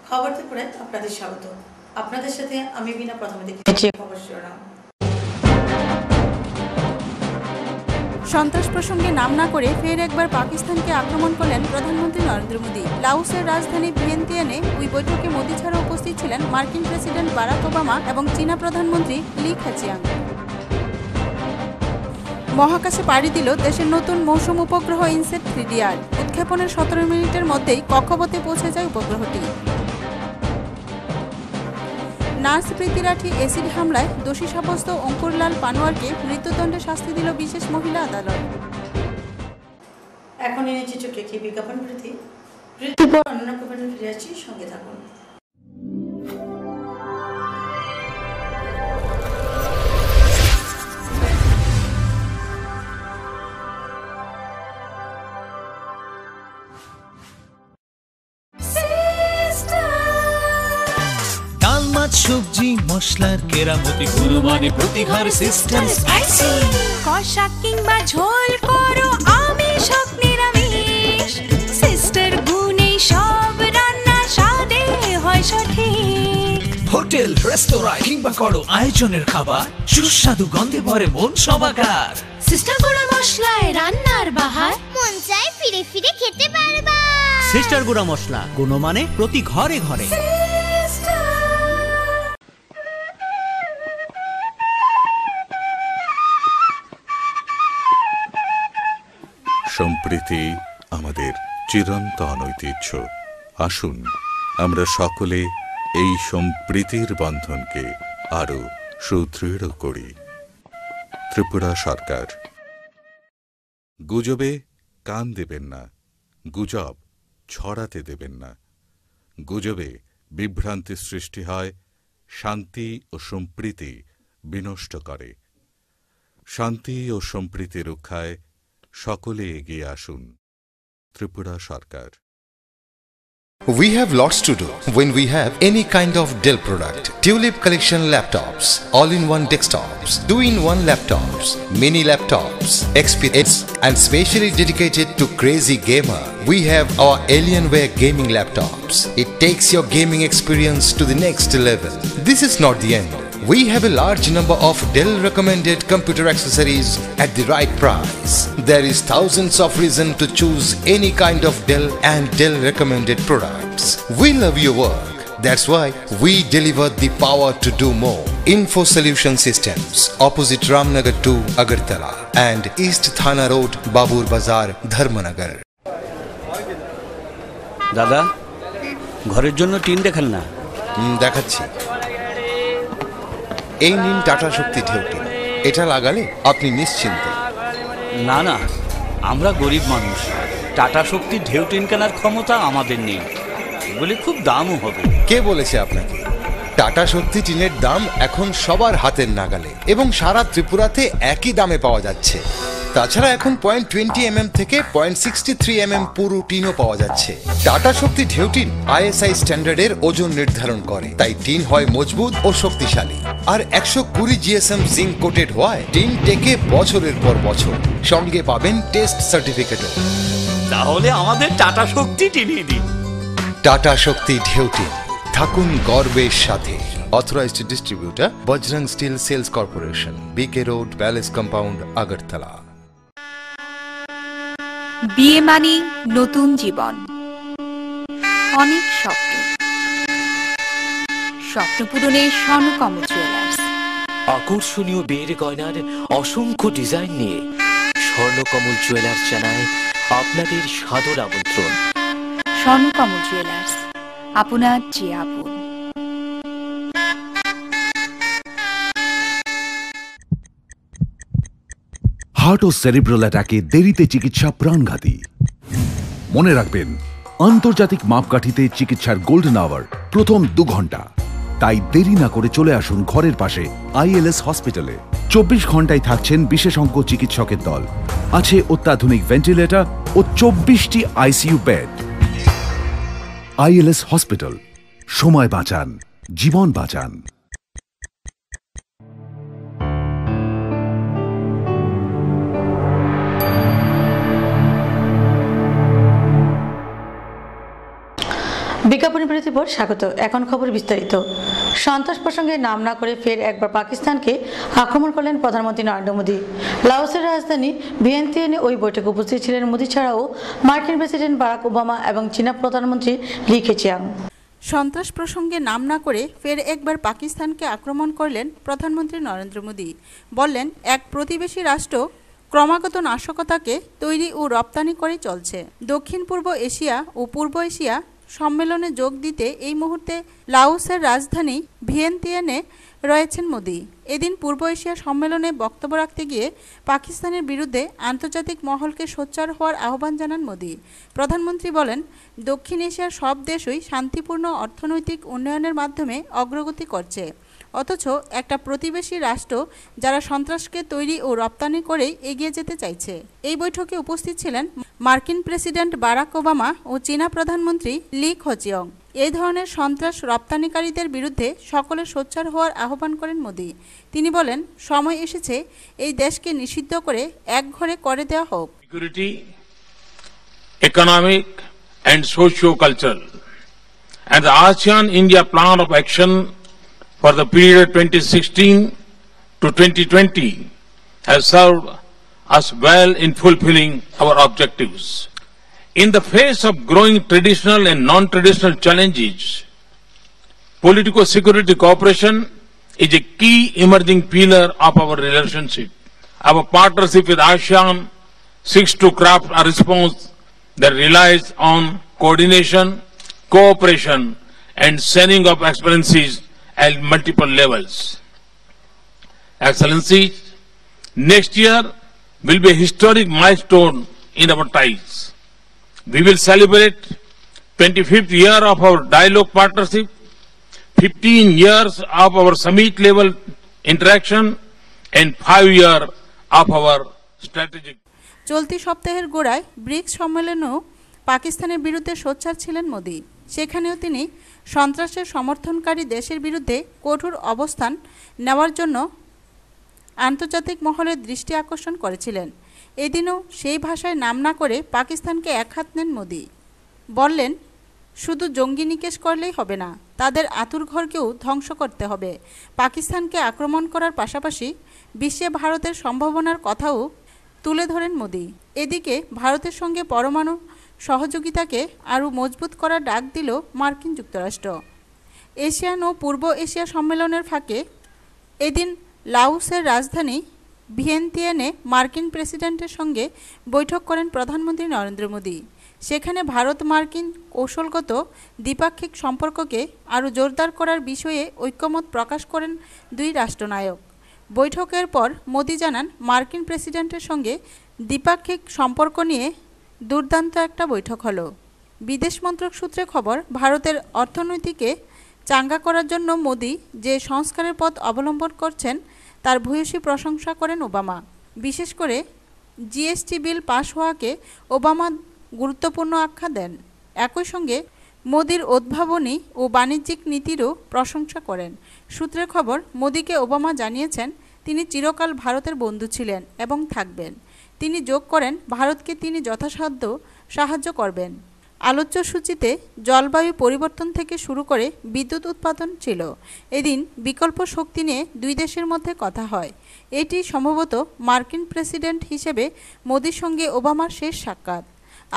খবর ত্রিপুরায় আপনাদের স্বাগত। আপনাদের সাথে আমি বিনা। প্রথমে দেখি খবর শিরোনাম। সন্ত্রাস প্রসঙ্গে নাম না করে ফের একবার পাকিস্তানকে আক্রমণ করলেন প্রধানমন্ত্রী নরেন্দ্র মোদী। লাওসের রাজধানী ভিয়েন্তিয়ানে ওই বৈঠকে মোদী ছাড়া উপস্থিত ছিলেন মার্কিন প্রেসিডেন্ট বারাক ওবামা এবং চীনা প্রধানমন্ত্রী লি কেচিয়াং। মহাকাশে পাড়ি দিল দেশের নতুন মৌসুম উপগ্রহ ইনসেট 3DR। উৎক্ষেপণের 17 মিনিটের মধ্যেই কক্ষপথে পৌঁছে যায় উপগ্রহটি। নার্স প্রীতি রাঠি এসিড হামলায় দোষী সাব্যস্ত অঙ্কুরলাল পানোয়ারকে মৃত্যুদণ্ডে শাস্তি দিল বিশেষ মহিলা আদালত। এখন এনেছি ছোট্ট একটি বিজ্ঞাপন বিরতি। অন্য খবরে ফিরে আসছি, সঙ্গে থাকুন। সবজি মশলার কেরামতি গুণমানে প্রতি ঘর সিস্টেম স্পাইসি। কষা কিংবা ঝোল করো আমিষ হোক নিরামিষ, সিস্টার গুণে সব রান্না স্বাদে হয় সঠিক। হোটেল রেস্তোরাঁ কিংবা করো আয়োজনের খাবার, সুস্বাদু গন্ধে ভরে মন সমাকার। সিস্টার গুঁড়া মশলায় রান্নার বাহার, মন চাই ফিরে ফিরে খেতে পারবা। সিস্টার গুঁড়া মশলা গুণমানে প্রতি ঘরে ঘরে। সম্প্রীতি আমাদের চিরন্তন ঐতিহ্য। আসুন আমরা সকলে এই সম্প্রীতির বন্ধনকে আরো সুদৃঢ় করি। ত্রিপুরা সরকার। গুজবে কান দেবেন না, গুজব ছড়াতে দেবেন না। গুজবে বিভ্রান্তি সৃষ্টি হয়, শান্তি ও সম্প্রীতি বিনষ্ট করে। শান্তি ও সম্প্রীতি রক্ষায় সকলে এগিয়ে আসুন। ত্রিপুরা সরকার। We have lots to do when we have any kind of Dell product. Tulip collection laptops, all-in-one desktops, 2-in-1 laptops, mini laptops, experience and specially dedicated to crazy gamer. We have our Alienware gaming laptops. It takes your gaming experience to the next level. This is not the end. We have a large number of Dell recommended computer accessories at the right price. There is thousands of reasons to choose any kind of Dell and Dell recommended products. We love your work. That's why we deliver the power to do more. Info Solution Systems, opposite Ramnagar 2, Agartala, and East Thana Road, Babur Bazar, Dharmanagar. দাদা, ঘরের জন্য tin দেখাল না? দেখাচ্ছি। এই নিন tata শক্তি ঢেউটি। এটা লাগালে আপনি নিশ্চিন্ত। না না, আমরা গরিব মানুষ, টাটা শক্তি ঢেউ টিন কেনার ক্ষমতা আমাদের নেই। এগুলি খুব দামও হবে। কে বলেছে আপনাকে? টাটা শক্তি টিনের দাম এখন সবার হাতের নাগালে এবং সারা ত্রিপুরাতে একই দামে পাওয়া যাচ্ছে। তাছাড়া এখন 0.20 থেকে 0.63 পুরো টিনও পাওয়া যাচ্ছে। টাটা শক্তি ঢেউ টিন ISI স্ট্যান্ডার্ডের ওজন নির্ধারণ করে, তাই টিন হয় মজবুত ও শক্তিশালী। আর 120 GSM জিঙ্ক কোটেড হওয়ায় টিন টেকে বছরের পর বছর। সঙ্গে পাবেন টেস্ট সার্টিফিকেটও। তাহলে আমাদের টাটা শক্তি টিনিয়ে দিন। টাটা শক্তি ঢেউ টিন, থাকুন গর্বের সাথে। Authorized distributor Bajrang Steel Sales Corporation, BK Road, Palace Compound, Agartala. বিয়ে মানে নতুন জীবন, অনেক স্বপ্ন। স্বপ্ন পূরণে স্বর্ণকমল জুয়েলার্স। আকর্ষণীয় বিয়ের গয়নার অসংখ্য ডিজাইন নিয়ে স্বর্ণকমল জুয়েলার্স জানায় আপনাদের সাদর আমন্ত্রণ। স্বর্ণকমল জুয়েলার্স, আপনার যে আপন। হার্ট ও সেরিব্রাল অ্যাটাকে দেরিতে চিকিৎসা প্রাণঘাতী। মনে রাখবেন, আন্তর্জাতিক মাপকাঠিতে চিকিৎসার গোল্ডেন আওয়ার প্রথম 2 ঘন্টা। তাই দেরি না করে চলে আসুন ঘরের পাশে ILS হসপিটালে। 24 ঘন্টায় থাকছেন বিশেষজ্ঞ চিকিৎসকের দল। আছে অত্যাধুনিক ভেন্টিলেটর ও 24টি ICU বেড। ILS হসপিটাল, সময় বাঁচান, জীবন বাঁচান। বিজ্ঞাপনী বিরতির পর স্বাগত। এখন খবর বিস্তারিত। সন্ত্রাস প্রসঙ্গে নাম না করে ফের একবার পাকিস্তানকে আক্রমণ করলেন প্রধানমন্ত্রী নরেন্দ্র মোদী। লাওসের রাজধানী ভিয়েন্তিয়ানে ওই বৈঠকে উপস্থিত ছিলেন মোদী ছাড়াও মার্কিন প্রেসিডেন্ট বারাক ওবামা এবং চীনা প্রধানমন্ত্রী লি কেচিয়াং। সন্ত্রাস প্রসঙ্গে নাম না করে ফের একবার পাকিস্তানকে আক্রমণ করলেন প্রধানমন্ত্রী নরেন্দ্র মোদী। বললেন, এক প্রতিবেশী রাষ্ট্র ক্রমাগত নাশকতাকে তৈরি ও রপ্তানি করে চলছে। দক্ষিণ পূর্ব এশিয়া ও পূর্ব এশিয়া সম্মেলনে যোগ দিতে এই মুহূর্তে লাওসের রাজধানী ভিয়েন্তিয়ানে রয়েছেন মোদী। এদিন পূর্ব এশিয়া সম্মেলনে বক্তব্য রাখতে গিয়ে পাকিস্তানের বিরুদ্ধে আন্তর্জাতিক মহলকে সোচ্চার হওয়ার আহ্বান জানান মোদী। প্রধানমন্ত্রী বলেন, দক্ষিণ এশিয়ার সব দেশই শান্তিপূর্ণ অর্থনৈতিক উন্নয়নের মাধ্যমে অগ্রগতি করছে, অথচ একটা প্রতিবেশী রাষ্ট্র যারা সন্ত্রাসকে তৈরি ও রপ্তানি করেই এগিয়ে যেতে চাইছে। এই বৈঠকে উপস্থিত ছিলেন মার্কিন প্রেসিডেন্ট বারাক ওবামা ও চীনা প্রধানমন্ত্রী লি কেচিয়াং। এই ধরনের সন্ত্রাস রপ্তানিকারীদের বিরুদ্ধে সকলে সোচ্চার হওয়ার আহ্বান করেন মোদী। তিনি বলেন, সময় এসেছে এই দেশকে নিষিদ্ধ করে একঘরে করে দেওয়া হোক। Security, economic and sociocultural and the ASEAN India Plan of Action for the period 2016 to 2020 has served us well in fulfilling our objectives. In the face of growing traditional and non-traditional challenges, politico-security cooperation is a key emerging pillar of our relationship. Our partnership with ASEAN seeks to craft a response that relies on coordination, cooperation and sharing of experiences at multiple levels. Excellencies, next year will be a historic milestone in our ties. We will celebrate 25th year of our dialogue partnership, 15 years of our summit level interaction and 5 years of our strategic. চলতি সপ্তাহের গোড়ায় bricks সম্মেলনেও পাকিস্তানের বিরুদ্ধে সোচ্চার ছিলেন মোদী। সেখানেও তিনি সন্ত্রাসের সমর্থনকারী দেশের বিরুদ্ধে কঠোর অবস্থান নেওয়ার জন্য আন্তর্জাতিক মহলের দৃষ্টি আকর্ষণ করেছিলেন। এদিনও সেই ভাষায় নাম না করে পাকিস্তানকে একহাত নেন মোদী। বললেন, শুধু জঙ্গি নিকেশ করলেই হবে না, তাদের আঁতুড়ঘরকেও ধ্বংস করতে হবে। পাকিস্তানকে আক্রমণ করার পাশাপাশি বিশ্বে ভারতের সম্ভাবনার কথাও তুলে ধরেন মোদী। এদিকে ভারতের সঙ্গে পরমাণু সহযোগিতাকে আরও মজবুত করার ডাক দিল মার্কিন যুক্তরাষ্ট্র। এশিয়ান ও পূর্ব এশিয়া সম্মেলনের ফাঁকে এদিন লাওসের রাজধানী ভিয়েন্তিয়ানে মার্কিন প্রেসিডেন্টের সঙ্গে বৈঠক করেন প্রধানমন্ত্রী নরেন্দ্র মোদী। সেখানে ভারত মার্কিন কৌশলগত দ্বিপাক্ষিক সম্পর্ককে আরও জোরদার করার বিষয়ে ঐক্যমত প্রকাশ করেন দুই রাষ্ট্রনায়ক। বৈঠকের পর মোদী জানান, মার্কিন প্রেসিডেন্টের সঙ্গে দ্বিপাক্ষিক সম্পর্ক নিয়ে দুর্দান্ত একটা বৈঠক হলো। বিদেশ মন্ত্রক সূত্রে খবর, ভারতের অর্থনীতিকে চাঙ্গা করার জন্য মোদী যে সংস্কারের পথ অবলম্বন করছেন তার ভূয়সী প্রশংসা করেন ওবামা। বিশেষ করে জিএসটি বিল পাশ হওয়াকে ওবামা গুরুত্বপূর্ণ আখ্যা দেন। একই সঙ্গে মোদীর উদ্ভাবনী ও বাণিজ্যিক নীতিরও প্রশংসা করেন। সূত্রের খবর, মোদীকে ওবামা জানিয়েছেন তিনি চিরকাল ভারতের বন্ধু ছিলেন এবং থাকবেন। তিনি যোগ করেন, ভারতকে তিনি যথাসাধ্য সাহায্য করবেন। আলোচ্য সূচিতে জলবায়ু পরিবর্তন থেকে শুরু করে বিদ্যুৎ উৎপাদন ছিল। এদিন বিকল্প শক্তি নিয়ে দুই দেশের মধ্যে কথা হয়। এটি সম্ভবত মার্কিন প্রেসিডেন্ট হিসেবে মোদীর সঙ্গে ওবামার শেষ সাক্ষাৎ।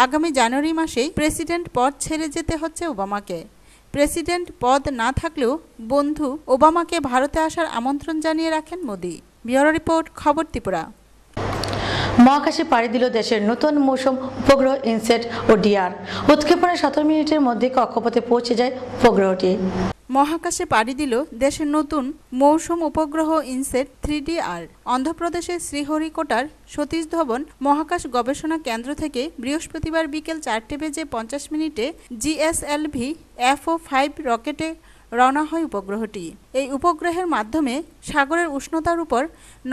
আগামী জানুয়ারি মাসেই প্রেসিডেন্ট পদ ছেড়ে যেতে হচ্ছে ওবামাকে। প্রেসিডেন্ট পদ না থাকলেও বন্ধু ওবামাকে ভারতে আসার আমন্ত্রণ জানিয়ে রাখেন মোদী। ব্যুরো রিপোর্ট, খবর ত্রিপুরা। মহাকাশে পাড়ি দিল দেশের নতুন মৌসুম উপগ্রহ ইনসেট ও ডিআর। উৎক্ষেপণের 17 মিনিটের মধ্যে কক্ষপথে পৌঁছে যায় উপগ্রহটি। মহাকাশে পাড়ি দিল দেশের নতুন মৌসুম উপগ্রহ ইনসেট 3DR। অন্ধ্রপ্রদেশের শ্রীহরিকোটার সতীশ ধবন মহাকাশ গবেষণা কেন্দ্র থেকে বৃহস্পতিবার বিকেল 4:50 GSLV FO5 রকেটে রওনা হয় উপগ্রহটি। এই উপগ্রহের মাধ্যমে সাগরের উষ্ণতার উপর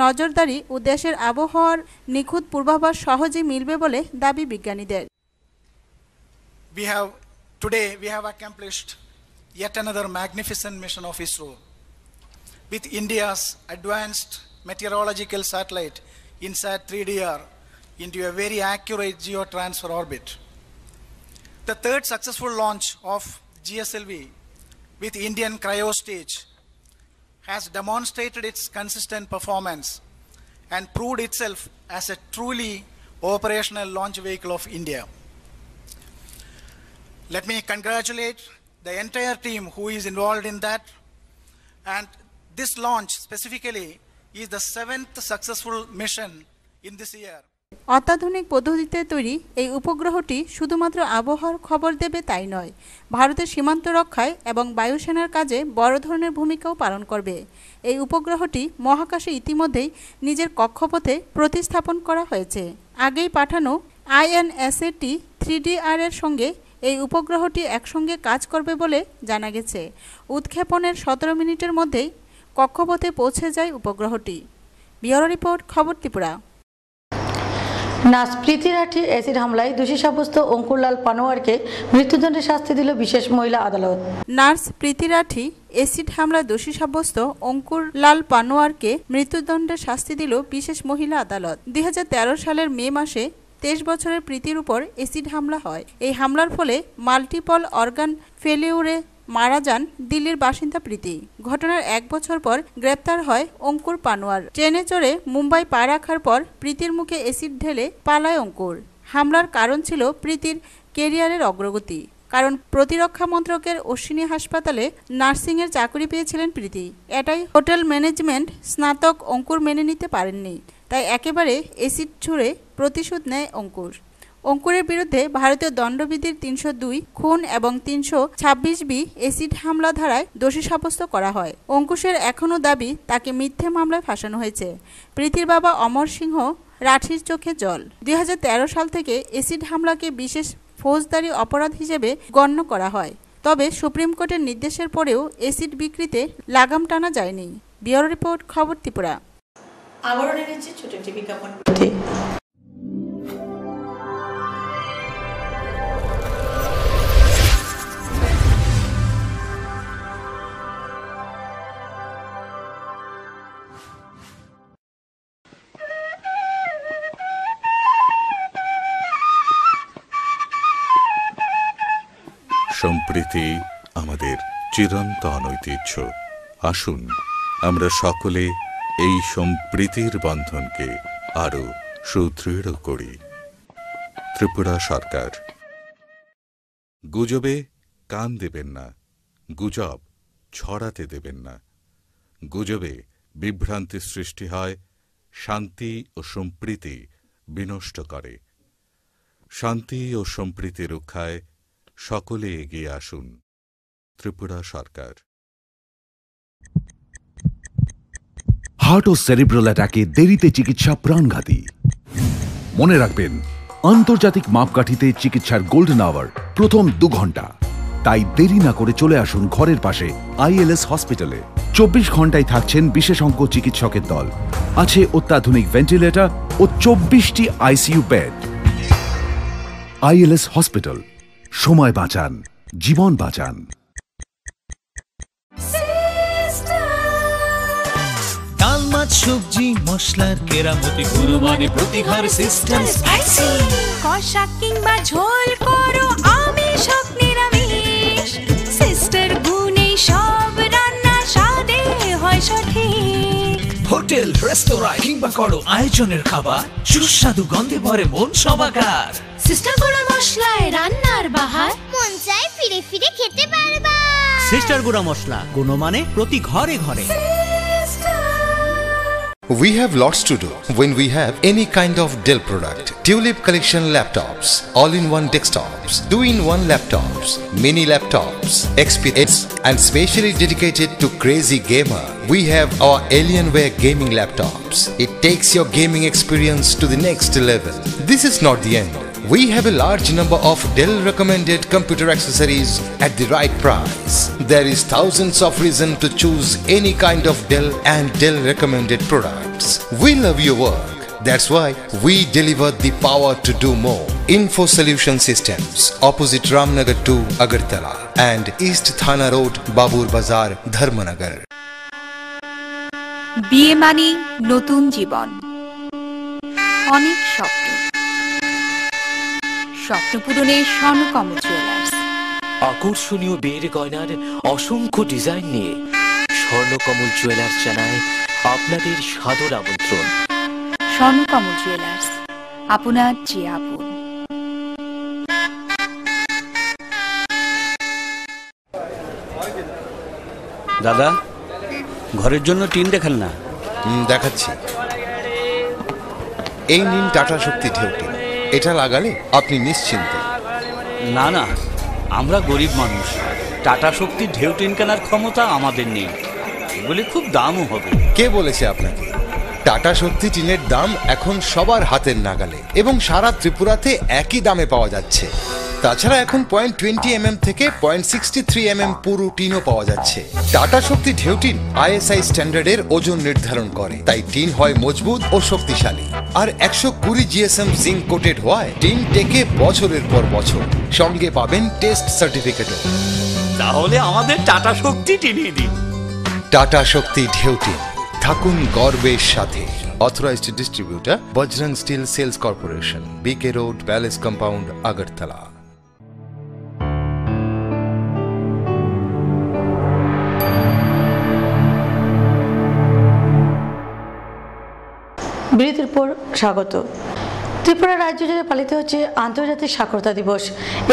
নজরদারি ও দেশের আবহাওয়ার নিখুঁত পূর্বাভাস সহজেই মিলবে বলে দাবি বিজ্ঞানীদের। Today we have accomplished yet another magnificent mission of ISRO with India's advanced meteorological satellite INSAT 3DR into a very accurate geotransfer orbit. The third successful launch of GSLV with Indian CryoStage has demonstrated its consistent performance and proved itself as a truly operational launch vehicle of India. Let me congratulate the entire team who is involved in that. And this launch specifically is the 7th successful mission in this year. অত্যাধুনিক পদ্ধতিতে তৈরি এই উপগ্রহটি শুধুমাত্র আবহাওয়ার খবর দেবে তাই নয়, ভারতের সীমান্ত রক্ষায় এবং বায়ুসেনার কাজে বড় ধরনের ভূমিকাও পালন করবে। এই উপগ্রহটি মহাকাশে ইতিমধ্যেই নিজের কক্ষপথে প্রতিস্থাপন করা হয়েছে। আগেই পাঠানো INSAT 3DR এর সঙ্গে এই উপগ্রহটি একসঙ্গে কাজ করবে বলে জানা গেছে। উৎক্ষেপণের 17 মিনিটের মধ্যেই কক্ষপথে পৌঁছে যায় উপগ্রহটি। ব্যুরো রিপোর্ট, খবর ত্রিপুরা। নার্স প্রীতি রাঠি অ্যাসিড হামলায় দোষী সাব্যস্ত অঙ্কুরলাল পানোয়ারকে মৃত্যুদণ্ডের শাস্তি দিল বিশেষ মহিলা আদালত। নার্স প্রীতি রাঠি অ্যাসিড হামলায় দোষী সাব্যস্ত অঙ্কুরলাল পানোয়ারকে মৃত্যুদণ্ডের শাস্তি দিল বিশেষ মহিলা আদালত। 2013 সালের মে মাসে 23 বছরের প্রীতির উপর অ্যাসিড হামলা হয়। এই হামলার ফলে মাল্টিপল অর্গান ফেলিউরে মারা যান দিল্লির বাসিন্দা প্রীতি। ঘটনার 1 বছর পর গ্রেপ্তার হয় অঙ্কুর পানোয়ার। ট্রেনে চড়ে মুম্বাই পা রাখার পর প্রীতির মুখে অ্যাসিড ঢেলে পালায় অঙ্কুর। হামলার কারণ ছিল প্রীতির কেরিয়ারের অগ্রগতি, কারণ প্রতিরক্ষা মন্ত্রকের অশ্বিনী হাসপাতালে নার্সিংয়ের চাকরি পেয়েছিলেন প্রীতি। এটাই হোটেল ম্যানেজমেন্ট স্নাতক অঙ্কুর মেনে নিতে পারেননি, তাই একেবারে অ্যাসিড ছুঁড়ে প্রতিশোধ নেয় অঙ্কুর। অঙ্কুরের বিরুদ্ধে ভারতীয় দণ্ডবিধির 302 খুন এবং 326B অ্যাসিড হামলা ধারায় দোষী সাব্যস্ত করা হয়। অঙ্কুশের এখনও দাবি তাকে মিথ্যে মামলায় ফাঁসানো হয়েছে। প্রীতির বাবা অমর সিংহ রাঠির চোখে জল। 2013 সাল থেকে অ্যাসিড হামলাকে বিশেষ ফৌজদারি অপরাধ হিসেবে গণ্য করা হয়। তবে সুপ্রিম কোর্টের নির্দেশের পরেও অ্যাসিড বিক্রিতে লাগাম টানা যায়নি। ব্যুরো রিপোর্ট, খবর ত্রিপুরা। আবারও নিচ্ছে ছোট একটি বিজ্ঞাপন। সম্প্রীতি আমাদের চিরন্তন ঐতিহ্য। আসুন আমরা সকলে এই সম্প্রীতির বন্ধনকে আরো সুদৃঢ় করি। ত্রিপুরা সরকার। গুজবে কান দেবেন না, গুজব ছড়াতে দেবেন না। গুজবে বিভ্রান্তি সৃষ্টি হয়, শান্তি ও সম্প্রীতি বিনষ্ট করে। শান্তি ও সম্প্রীতি রক্ষায় সকলে এগিয়ে আসুন। ত্রিপুরা সরকার। হার্ট ও সেরিব্রাল অ্যাটাকে দেরিতে চিকিৎসা প্রাণঘাতী। মনে রাখবেন, আন্তর্জাতিক মাপকাঠিতে চিকিৎসার গোল্ডেন আওয়ার প্রথম 2 ঘন্টা। তাই দেরি না করে চলে আসুন ঘরের পাশে ILS হসপিটালে। 24 ঘন্টায় থাকছেন বিশেষজ্ঞ চিকিৎসকের দল। আছে অত্যাধুনিক ভেন্টিলেটর ও 24টি ICU বেড। ILS হসপিটাল, সময় বাঁচান, জীবন বাঁচান। ডাল মাছ সবজি মশলার কেরামতি গুণমানে প্রতি ঘর সিস্টার স্পাইসি। কষা কিংবা ঝোল করো আমিষ হোক নিরামিষ, সিস্টার গুণে সব রান্না স্বাদে হয় সঠিক। হোটেল রেস্তোরাঁ কিংবা করো আয়োজনের খাবার, সুস্বাদু গন্ধে ভরে মন সবাকার। সিস্টার গুঁড়া মশলায় রান্নার বাহার, মন চাই ফিরে ফিরে খেতে পারবা। সিস্টার গুঁড়া মশলা, গুণমানে প্রতি ঘরে ঘরে। We have lots to do when we have any kind of Dell product. Tulip collection laptops, all-in-one desktops, 2-in-1 laptops, mini laptops, experience and specially dedicated to crazy gamer. We have our Alienware gaming laptops. It takes your gaming experience to the next level. This is not the end. We have a large number of Dell recommended computer accessories at the right price. There is thousands of reasons to choose any kind of Dell and Dell recommended products. We love your work. That's why we deliver the power to do more. Info Solution Systems, opposite Ramnagar 2, Agartala, and East Thana Road, Babur Bazar, Dharmanagar. বিয়ে মানে নতুন জীবন, অনেক স্বপ্ন। স্বপ্ন পূরণে Swarnakamal jewellers. আকর্ষণীয় বিয়ের গয়নার অসংখ্য ডিজাইন নিয়ে স্বর্ণকমল জুয়েলার্স জানায় আপনাদের সাদর আমন্ত্রণ। স্বর্ণকমল জুয়েলার্স, আপনার যে আপন। দাদা, ঘরের জন্য টিন দেখান না। দেখাচ্ছি। এই নিন টাটা শক্তি ঢেউটি, এটা লাগালে আপনি নিশ্চিন্ত। না না, আমরা গরিব মানুষ, টাটা শক্তি ঢেউ টিন কেনার ক্ষমতা আমাদের নেই, এগুলি খুব দামও হবে। কে বলেছে আপনাকে? টাটা শক্তি টিনের দাম এখন সবার হাতের নাগালে এবং সারা ত্রিপুরাতে একই দামে পাওয়া যাচ্ছে। তাছাড়া এখন 0.20 থেকে 0.63 পুরো টিনও পাওয়া যাচ্ছে। টাটা শক্তি ঢেউ টিন ISI স্ট্যান্ডার্ডের ওজন নির্ধারণ করে, তাই টিন হয় মজবুত ও শক্তিশালী। আর 120 GSM জিঙ্ক কোটেড হওয়ায় টিন টেকে বছরের পর বছর। সঙ্গে পাবেন টেস্ট সার্টিফিকেটও। তাহলে আমাদের টাটা শক্তি টিনিয়ে দিন। টাটা শক্তি ঢেউ টিন, থাকুন গর্বের সাথে। Authorised distributor Bajrang steel sales corporation, BK road, palace compound, Agartala. বিরতির পর স্বাগত। ত্রিপুরা রাজ্য জুড়ে পালিত হচ্ছে আন্তর্জাতিক সাক্ষরতা দিবস।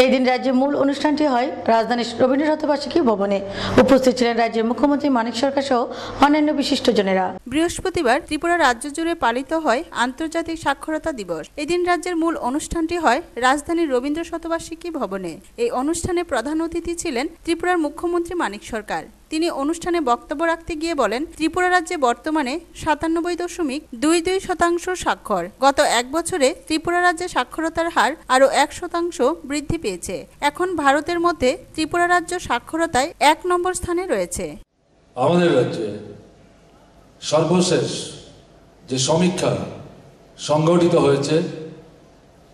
এই দিন রাজ্যের মূল অনুষ্ঠানটি হয় রাজধানীর রবীন্দ্র শতবার্ষিকী ভবনে। উপস্থিত ছিলেন রাজ্যের মুখ্যমন্ত্রী মানিক সরকার সহ অন্যান্য বিশিষ্টজনেরা। বৃহস্পতিবার ত্রিপুরা রাজ্য জুড়ে পালিত হয় আন্তর্জাতিক সাক্ষরতা দিবস। এদিন রাজ্যের মূল অনুষ্ঠানটি হয় রাজধানীর রবীন্দ্র শতবার্ষিকী ভবনে। এই অনুষ্ঠানে প্রধান অতিথি ছিলেন ত্রিপুরার মুখ্যমন্ত্রী মানিক সরকার। তিনি অনুষ্ঠানে বক্তব্য রাখতে গিয়ে বলেন, ত্রিপুরা রাজ্যে বর্তমানে 97.22% সাক্ষর। গত এক বছরে ত্রিপুরা রাজ্যে সাক্ষরতার হার আরও 1% বৃদ্ধি পেয়েছে। এখন ভারতের মধ্যে ত্রিপুরা রাজ্য সাক্ষরতায় 1 নম্বর স্থানে রয়েছে। আমাদের রাজ্যে সর্বশেষ যে সমীক্ষা সংগঠিত হয়েছে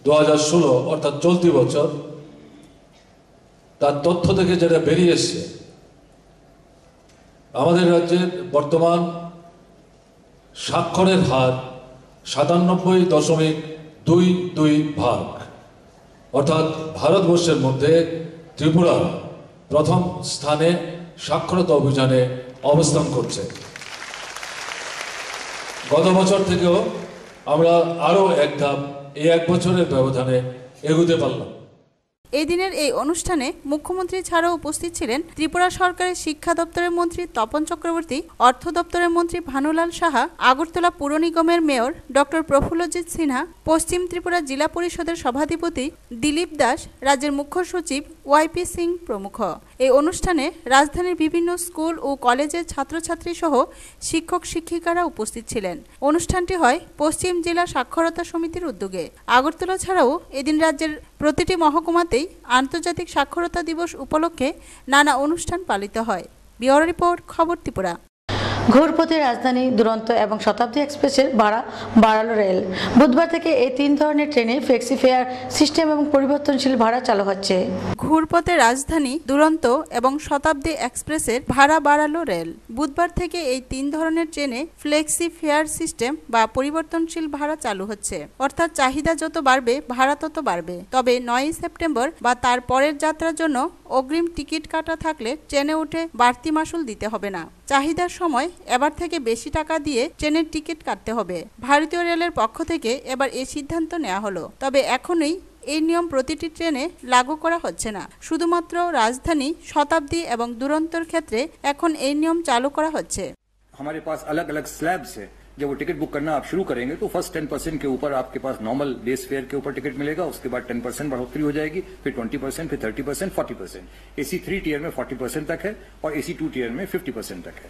2016 অর্থাৎ চলতি বছর, তার তথ্য থেকে যেটা বেরিয়ে এসছে, আমাদের রাজ্যের বর্তমান সাক্ষরের হার 97.22%, অর্থাৎ ভারতবর্ষের মধ্যে ত্রিপুরা প্রথম স্থানে সাক্ষরতা অভিযানে অবস্থান করছে। গত বছর থেকেও আমরা আরও এক ধাপ এই এক বছরের ব্যবধানে এগোতে পারলাম। এই দিনের এই অনুষ্ঠানে মুখ্যমন্ত্রী ছাড়াও উপস্থিত ছিলেন ত্রিপুরা সরকারের শিক্ষা দপ্তরের মন্ত্রী তপন চক্রবর্তী, অর্থ দপ্তরের মন্ত্রী ভানুলাল সাহা, আগরতলা পুর নিগমের মেয়র ডক্টর প্রফুল্লজিৎ সিনহা, পশ্চিম ত্রিপুরা জেলা পরিষদের সভাধিপতি দিলীপ দাস, রাজ্যের মুখ্য সচিব YP সিং প্রমুখ। এই অনুষ্ঠানে রাজধানীর বিভিন্ন স্কুল ও কলেজের ছাত্রছাত্রী সহ শিক্ষক শিক্ষিকারা উপস্থিত ছিলেন। অনুষ্ঠানটি হয় পশ্চিম জেলা সাক্ষরতা সমিতির উদ্যোগে। আগরতলা ছাড়াও এদিন রাজ্যের প্রতিটি মহকুমাতেই আন্তর্জাতিক সাক্ষরতা দিবস উপলক্ষে নানা অনুষ্ঠান পালিত হয়। ব্যুরো রিপোর্ট, খবর ত্রিপুরা। ঘুরপথে রাজধানী, দুরন্ত এবং শতাব্দী এক্সপ্রেসের ভাড়া বাড়ালো রেল। বুধবার থেকে এই 3 ধরনের ট্রেনে ফ্লেক্সি ফেয়ার সিস্টেম এবং পরিবর্তনশীল ভাড়া চালু হচ্ছে। ঘুরপথে রাজধানী, দুরন্ত এবং শতাব্দী এক্সপ্রেসের ভাড়া বাড়ালো রেল। বুধবার থেকে এই 3 ধরনের ট্রেনে ফ্লেক্সি ফেয়ার সিস্টেম বা পরিবর্তনশীল ভাড়া চালু হচ্ছে। অর্থাৎ চাহিদা যত বাড়বে ভাড়া তত বাড়বে। তবে 9 সেপ্টেম্বর বা তার পরের যাত্রার জন্য অগ্রিম টিকিট কাটা থাকলে ট্রেনে উঠে বাড়তি মাসুল দিতে হবে না। চাহিদার সময় এবার থেকে বেশি টাকা দিয়ে ট্রেনের টিকিট কাটতে হবে। ভারতীয় রেলের পক্ষ থেকে এবার এই সিদ্ধান্ত নেওয়া হলো। তবে এখনই এই নিয়ম প্রতিটি ট্রেনে লাগু করা হচ্ছে না। শুধুমাত্র রাজধানী, শতাব্দী এবং দুরন্তর ক্ষেত্রে এখন এই নিয়ম চালু করা হচ্ছে। हमारे पास अलग अलग स्लैब्स है। जब वो टिकट बुक करना आप शुरू करेंगे तो फर्स्ट 10% के ऊपर आपके पास नॉर्मल बेस फेयर के ऊपर टिकट मिलेगा। उसके बाद 10% बढ़ोतरी हो जाएगी, फिर 20%, फिर 30%, 40%। AC 3 टियर में 40% तक है और AC 2 टियर में 50% तक है।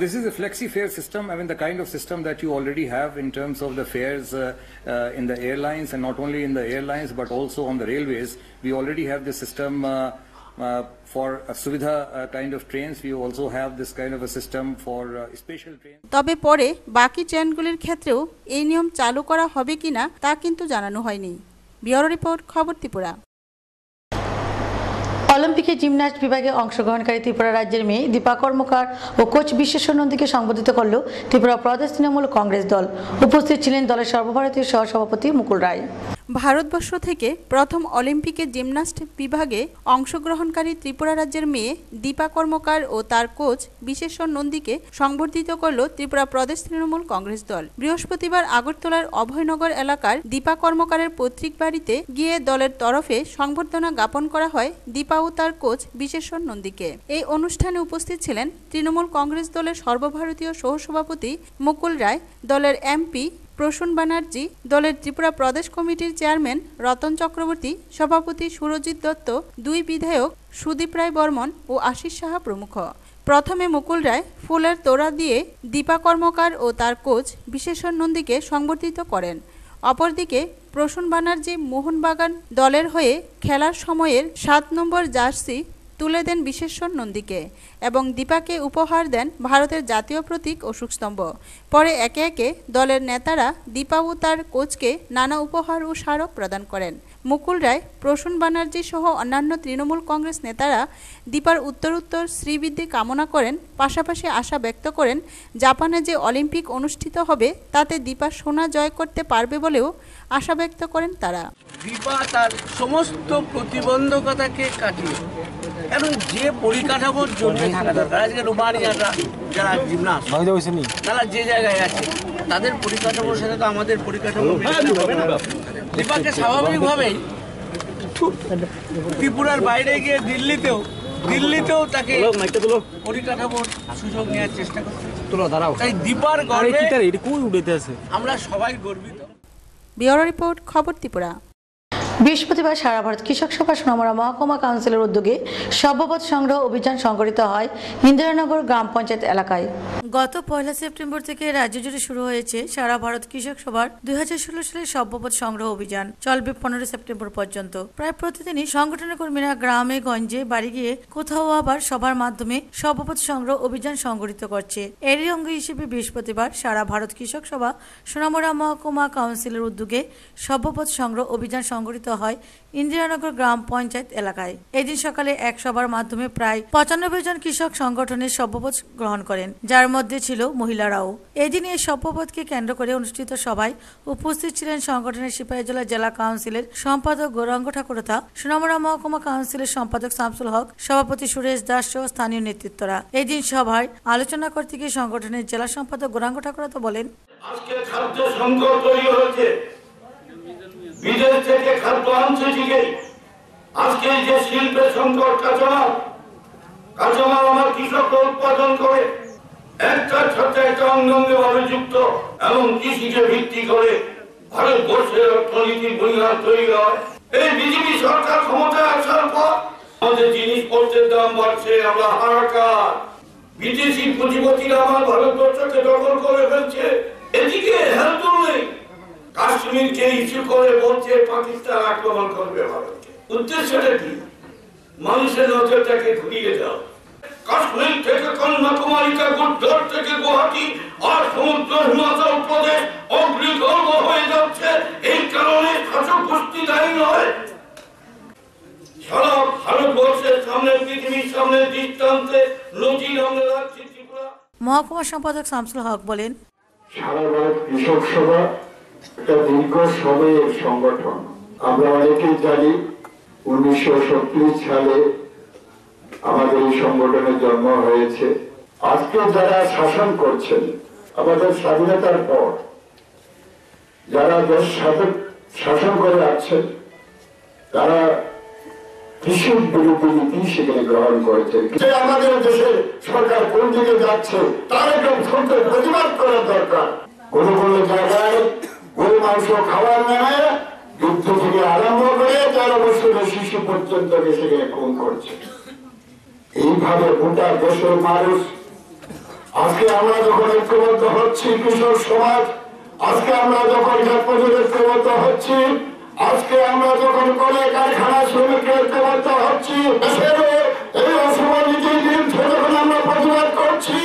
This is a flexi fare system. I mean, the kind of system that you already have in terms of the fares in the airlines, and not only in the airlines but also on the railways. We already have this system for Suvidha kind of trains. We also have this kind of a system for special trains. তবে পরে বাকি ট্রেনগুলির ক্ষেত্রেও এই নিয়ম চালু করা হবে কিনা তা কিন্তু জানানো হয়নি। ব্যুরো রিপোর্ট, খবর ত্রিপুরা। অলিম্পিকে জিমন্যাস্ট বিভাগে অংশগ্রহণকারী ত্রিপুরা রাজ্যের মেয়ে দীপা কর্মকার ও কোচ বিশ্বেশ্বর নন্দীকে সংবর্ধিত করল ত্রিপুরা প্রদেশ তৃণমূল কংগ্রেস দল। উপস্থিত ছিলেন দলের সর্বভারতীয় সহসভাপতি মুকুল রায়। ভারতবর্ষ থেকে প্রথম অলিম্পিকে জিমন্যাস্ট বিভাগে অংশগ্রহণকারী ত্রিপুরা রাজ্যের মেয়ে দীপা কর্মকার ও তার কোচ বিশেশ্বর নন্দীকে সংবর্ধিত করল ত্রিপুরা প্রদেশ তৃণমূল কংগ্রেস দল। বৃহস্পতিবার আগরতলার অভয়নগর এলাকার দীপা কর্মকারের পৈতৃক বাড়িতে গিয়ে দলের তরফে সংবর্ধনা জ্ঞাপন করা হয় দীপা ও তার কোচ বিশেশ্বর নন্দীকে। এই অনুষ্ঠানে উপস্থিত ছিলেন তৃণমূল কংগ্রেস দলের সর্বভারতীয় সহসভাপতি মুকুল রায়, দলের এমপি প্রসূন ব্যানার্জি, দলের ত্রিপুরা প্রদেশ কমিটির চেয়ারম্যান রতন চক্রবর্তী, সভাপতি সুরজিৎ দত্ত, দুই বিধায়ক সুদীপ রায় বর্মন ও আশিস সাহা প্রমুখ। প্রথমে মুকুল রায় ফুলের তোড়া দিয়ে দীপা কর্মকার ও তার কোচ বিশেশ্বর নন্দীকে সংবর্ধিত করেন। অপরদিকে প্রসূন ব্যানার্জি মোহনবাগান দলের হয়ে খেলার সময়ের 7 নম্বর জার্সি তুলে দেন বিশেশ্বর নন্দীকে এবং দীপাকে উপহার দেন ভারতের জাতীয় প্রতীক অশোক স্তম্ভ। পরে একে একে দলের নেতারা দীপা ও তার কোচকে নানা উপহার ও স্মারক প্রদান করেন। মুকুল রায়, প্রসূন ব্যানার্জি সহ অন্যান্য তৃণমূল কংগ্রেস নেতারা দীপার উত্তরোত্তর শ্রীবৃদ্ধি কামনা করেন, পাশাপাশি আশা ব্যক্ত করেন জাপানে যে অলিম্পিক অনুষ্ঠিত হবে তাতে দীপা সোনা জয় করতে পারবে বলেও আশা ব্যক্ত করেন তারা। দীপা তার সমস্ত প্রতিবন্ধকতাকে কাটিয়ে এবং যে পরিকাঠামোর জন্য থাকা দরকার, আজকে রোমানিয়ারা যারা জিমনাস্ট তারা যে জায়গায় আছে তাদের পরিকাঠামোর সাথে তো আমাদের পরিকাঠামো দীপাকে স্বাভাবিকভাবেই ত্রিপুরার বাইরে গিয়ে দিল্লিতেও তাকে পরিকাঠামোর সুযোগ নেওয়ার চেষ্টা করছে। তাই দীপার গর্বে আমরা সবাই গর্বিত। ব্যুরো রিপোর্ট, খবর ত্রিপুরা। বৃহস্পতিবার সারা ভারত কৃষক সভা সোনামুড়া মহকুমা কাউন্সিলের উদ্যোগে সভ্যপদ সংগ্রহ অভিযান সংগঠিত হয় ইন্দিরানগর গ্রাম পঞ্চায়েত এলাকায়। গত 1 সেপ্টেম্বর থেকে রাজ্য জুড়ে শুরু হয়েছে সারা ভারত কৃষক সভার 2016 সালের সভ্যপদ সংগ্রহ অভিযান। চলবে 15 সেপ্টেম্বর পর্যন্ত। প্রায় প্রতিদিনই সংগঠনের কর্মীরা গ্রামে গঞ্জে বাড়ি গিয়ে কোথাও আবার সভার মাধ্যমে সভ্যপদ সংগ্রহ অভিযান সংগঠিত করছে। এরই অঙ্গ হিসেবে বৃহস্পতিবার সারা ভারত কৃষক সভা সোনামুড়া মহকুমা কাউন্সিলের উদ্যোগে সভ্যপদ সংগ্রহ অভিযান সংগঠিত হয় ইন্দিরানগর গ্রাম পঞ্চায়েত এলাকায়। এদিন সকালে এক সভার মাধ্যমে প্রায় 95 জন কৃষক সংগঠনের সভ্যপদ গ্রহণ করেন, যার মধ্যে ছিল মহিলারাও। এদিন এই সভ্যপদকে কেন্দ্র করে অনুষ্ঠিত সভায় উপস্থিত ছিলেন সংগঠনের সিপাহীজলা জেলা কাউন্সিলের সম্পাদক গৌরাঙ্গ ঠাকুরতা, সোনামুড়া মহকুমা কাউন্সিলের সম্পাদক শামসুল হক, সভাপতি সুরেশ দাস সহ স্থানীয় নেতৃত্বরা। এদিন সভায় আলোচনা করতে গিয়ে সংগঠনের জেলা সম্পাদক গৌরাঙ্গ ঠাকুরতা বলেন, আজকে খাদ্য সংকট তৈরি হয়েছে, বিদেশ থেকে খাদ্য আনছে ঠিকই, আজকে যে শিল্পের সংকট, কাঁচামাল আমার কৃষক উৎপাদন করে একটার সাথে একটা অঙ্গাঙ্গে ভাবে যুক্ত এবং কৃষিকে ভিত্তি করে ভারতবর্ষের অর্থনীতির বুনিয়াদ তৈরি হয়। এই বিজেপি সরকার ক্ষমতায় আসার পর আমাদের জিনিসপত্রের দাম বাড়ছে, আমরা হাহাকার, বিদেশি পুঁজিপতিরা আমার ভারতবর্ষকে দখল করে ফেলছে। এদিকে হেলদুল নেই, কাশ্মীরকে ইস্যু করে বলছে পাকিস্তান আক্রমণ করবে ভারতকে। উদ্দেশ্যটা কি? মানুষের নজরটাকে ঘুরিয়ে দাও। কাশ্মীর থেকে কন্যাকুমারিকা, গুজরাট থেকে গুয়াহাটি আর সমুদ্র হিমাচল প্রদেশ অগ্নিগর্ভ হয়ে যাচ্ছে। এই কারণে শাসক গোষ্ঠী দায়ী নয়, সারা ভারতবর্ষের সামনে, পৃথিবীর সামনে দৃষ্টান্তে নজির আমরা রাখছি ত্রিপুরা। মহকুমা সম্পাদক শামসুল হক বলেন, সারা ভারত কৃষক সভা একটা দীর্ঘ সময়ের সংগঠন। আমরা অনেকেই জানি 1937 সালে আমাদের এই সংগঠনের জন্ম হয়েছে। আজকে যারা শাসন করছেন, আমাদের স্বাধীনতার পর যারা দেশ শাসন করে আসছেন, তারা কৃষক বিরোধী নীতি সেখানে গ্রহণ করেছেন। যে আমাদের দেশের সরকার কোন দিকে যাচ্ছে তার একদম সত্যি প্রতিবাদ করা দরকার। কোন কোন জায়গায় গরু মাংস খাওয়ার নামে যুদ্ধ থেকে আরম্ভ করে 13 বছরের শিশু পর্যন্ত সেখানে খুন করছে। এইভাবে গোটা দেশের মানুষ, আজকে আমরা যখন ঐক্যবদ্ধ হচ্ছি কৃষক সমাজ, আজকে আমরা যখন ঐক্যবদ্ধ হচ্ছি, আজকে আমরা যখন করে কারখানা শ্রমিকের ঐক্যবদ্ধ হচ্ছি, দেশের এই অসমানীতির বিরুদ্ধে যখন আমরা প্রতিবাদ করছি,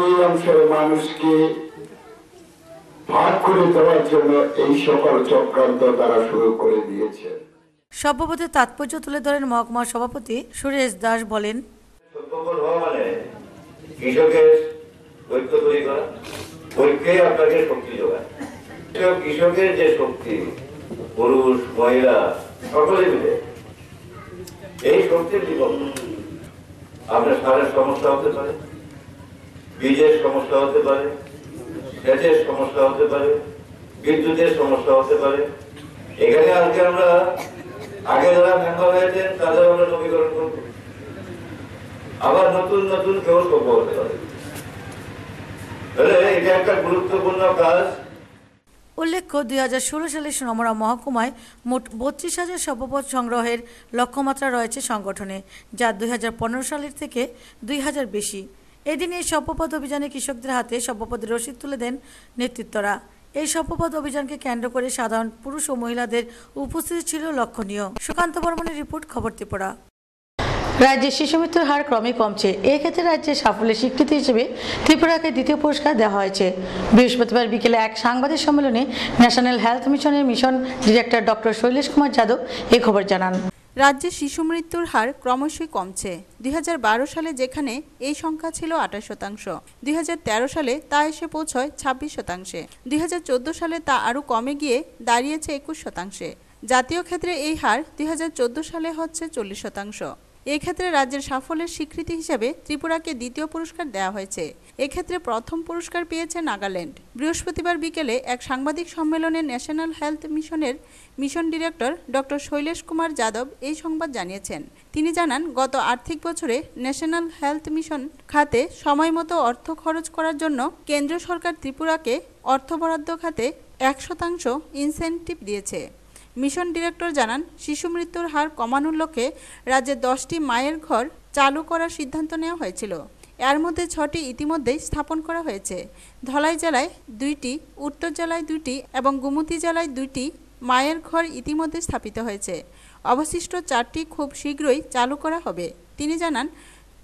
এই অংশের মানুষকে ভাগ করে দেওয়ার জন্য এই সকল চক্রান্ত তারা শুরু করে দিয়েছে। সভ্যপদের তাৎপর্য তুলে ধরেন মহকুমা সভাপতি সুরেশ দাস বলেন, সভ্যপদ হওয়া মানে কৃষকের ঐক্য তৈরি করা, ঐক্যে আপনাকে শক্তি যোগায়। কৃষকের যে শক্তি পুরুষ মহিলা সকলে মিলে এই শক্তির বিকল্প আপনার সারের সমস্যা হতে পারে, বীজের সমস্যা হতে পারে, সেচের সমস্যা হতে পারে, বিদ্যুতের সমস্যা হতে পারে। এখানে আজকে আমরা আগে যারা মেম্বার হয়েছেন তাদের আমরা নবীকরণ করব, আবার নতুন নতুন কেউ সভ্য হতে পারে। এটা একটা গুরুত্বপূর্ণ কাজ। উল্লেখ্য 2016 সালে সোনামুড়া মহকুমায় মোট 32,000 সভ্যপদ সংগ্রহের লক্ষ্যমাত্রা রয়েছে সংগঠনে, যা 2015 সালের থেকে 2,000 বেশি। এদিন এই সভ্যপদ অভিযানে কৃষকদের হাতে সভ্যপদের রসিদ তুলে দেন নেতৃত্বরা। এই সভ্যপদ অভিযানকে কেন্দ্র করে সাধারণ পুরুষ ও মহিলাদের উপস্থিতি ছিল লক্ষণীয়। সুকান্ত বর্মনের রিপোর্ট, খবর ত্রিপুরা। রাজ্যে শিশু মৃত্যুর হার ক্রমে কমছে। এক্ষেত্রে রাজ্যের সাফল্যের স্বীকৃতি হিসেবে ত্রিপুরাকে দ্বিতীয় পুরস্কার দেওয়া হয়েছে। বৃহস্পতিবার বিকেলে এক সাংবাদিক সম্মেলনে ন্যাশনাল হেলথ মিশনের mission director doctor Shailesh Kumar Yadav এই খবর জানান। রাজ্যে শিশু মৃত্যুর হার ক্রমশই কমছে। 2012 সালে যেখানে এই সংখ্যা ছিল 28%, 2013 সালে তা এসে পৌঁছয় 26%, 2014 সালে তা আরও কমে গিয়ে দাঁড়িয়েছে 21%। জাতীয় ক্ষেত্রে এই হার 2014 সালে হচ্ছে 40%। এক্ষেত্রে রাজ্যের সাফল্যের স্বীকৃতি হিসেবে ত্রিপুরাকে দ্বিতীয় পুরস্কার দেওয়া হয়েছে। এক্ষেত্রে প্রথম পুরস্কার পেয়েছে নাগাল্যান্ড। বৃহস্পতিবার বিকেলে এক সাংবাদিক সম্মেলনে ন্যাশনাল হেলথ মিশনের mission director doctor Shailesh Kumar Yadav এই সংবাদ জানিয়েছেন। তিনি জানান, গত আর্থিক বছরে ন্যাশনাল হেলথ মিশন খাতে সময়মতো অর্থ খরচ করার জন্য কেন্দ্র সরকার ত্রিপুরাকে অর্থ বরাদ্দ খাতে 1% ইনসেনটিভ দিয়েছে। মিশন ডিরেক্টর জানান, শিশু মৃত্যুর হার কমানোর লক্ষ্যে রাজ্যে 10টি মায়ের ঘর চালু করার সিদ্ধান্ত নেওয়া হয়েছিল। এর মধ্যে 6টি ইতিমধ্যেই স্থাপন করা হয়েছে। ধলাই জেলায় 2টি, উত্তর জেলায় 2টি এবং গোমতী জেলায় 2টি মায়ের ঘর ইতিমধ্যে স্থাপিত হয়েছে। অবশিষ্ট 4টি খুব শীঘ্রই চালু করা হবে। তিনি জানান,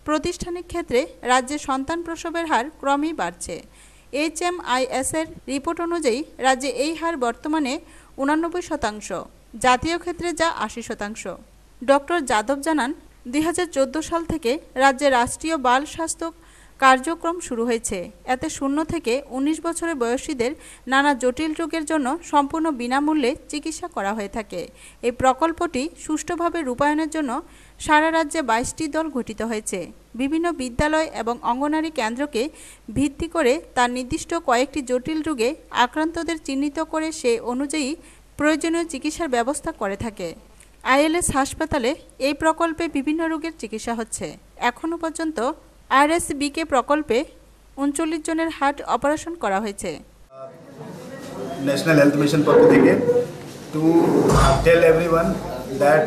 প্রতিষ্ঠানিক ক্ষেত্রে রাজ্যে সন্তান প্রসবের হার ক্রমেই বাড়ছে। HMIS এর রিপোর্ট অনুযায়ী রাজ্যে এই হার বর্তমানে 89%, জাতীয় ক্ষেত্রে যা 80%। ডক্টর যাদব জানান, 2014 সাল থেকে রাজ্যে রাষ্ট্রীয় বাল স্বাস্থ্য কার্যক্রম শুরু হয়েছে। এতে 0 থেকে 19 বছরের বয়সীদের নানা জটিল রোগের জন্য সম্পূর্ণ বিনামূল্যে চিকিৎসা করা হয়ে থাকে। এই প্রকল্পটি সুষ্ঠুভাবে রূপায়ণের জন্য সারা রাজ্যে 22টি দল গঠিত হয়েছে। বিভিন্ন বিদ্যালয় এবং অঙ্গনারী কেন্দ্রকে ভিত্তি করে তার নির্দিষ্ট কয়েকটি জটিল রোগে আক্রান্তদের চিহ্নিত করে সে অনুযায়ী প্রয়োজনীয় চিকিৎসার ব্যবস্থা করে থাকে। ILS হাসপাতালে এই প্রকল্পে বিভিন্ন রোগের চিকিৎসা হচ্ছে। এখনও পর্যন্ত RSBK প্রকল্পে 39 জনের হার্ট অপারেশন করা হয়েছে। ন্যাশনাল হেলথ মিশন পক্ষ থেকে to tell everyone that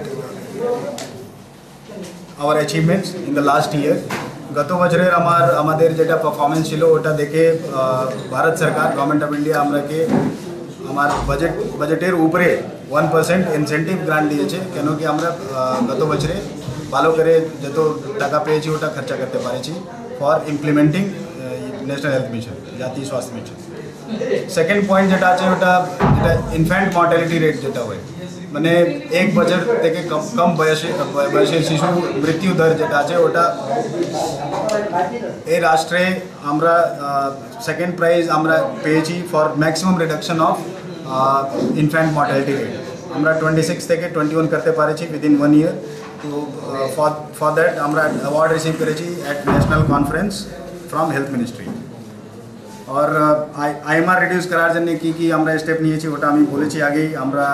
our achievements in the last year. গত বছরের আমাদের যেটা পারফরমেন্স ছিল ওটা দেখে ভারত সরকার, গভর্নমেন্ট অফ ইন্ডিয়া আমরাকে আমার বাজেটের উপরে 1% ইনসেন্টিভ গ্রান্ট দিয়েছে, কেন কি আমরা গত বছরে ভালো করে যত টাকা পেয়েছি ওটা খরচা করতে পারেছি for implementing national health mission, জাতীয় স্বাস্থ্য মিশন। সেকেন্ড পয়েন্ট যেটা আছে ওটা ইনফ্যান্ট মর্টালিটি রেট যেটা হয়, মানে 1 বছর থেকে কম বয়সের শিশু মৃত্যু দর যেটা আছে ওটা এই রাষ্ট্রে আমরা সেকেন্ড প্রাইজ আমরা পেয়েছি for maximum reduction of infant mortality rate. আমরা 26 থেকে 21 করতে পারেছি উইদিন 1 ইয়ার। তো ফর দ্যাট আমরা অ্যাওয়ার্ড রিসিভ করেছি at national conference from health ministry. और IMR रिड्यूस करार जन्य की আমরা স্টেপ নিয়েছি ওটা আমি বলেছি আগেই। আমরা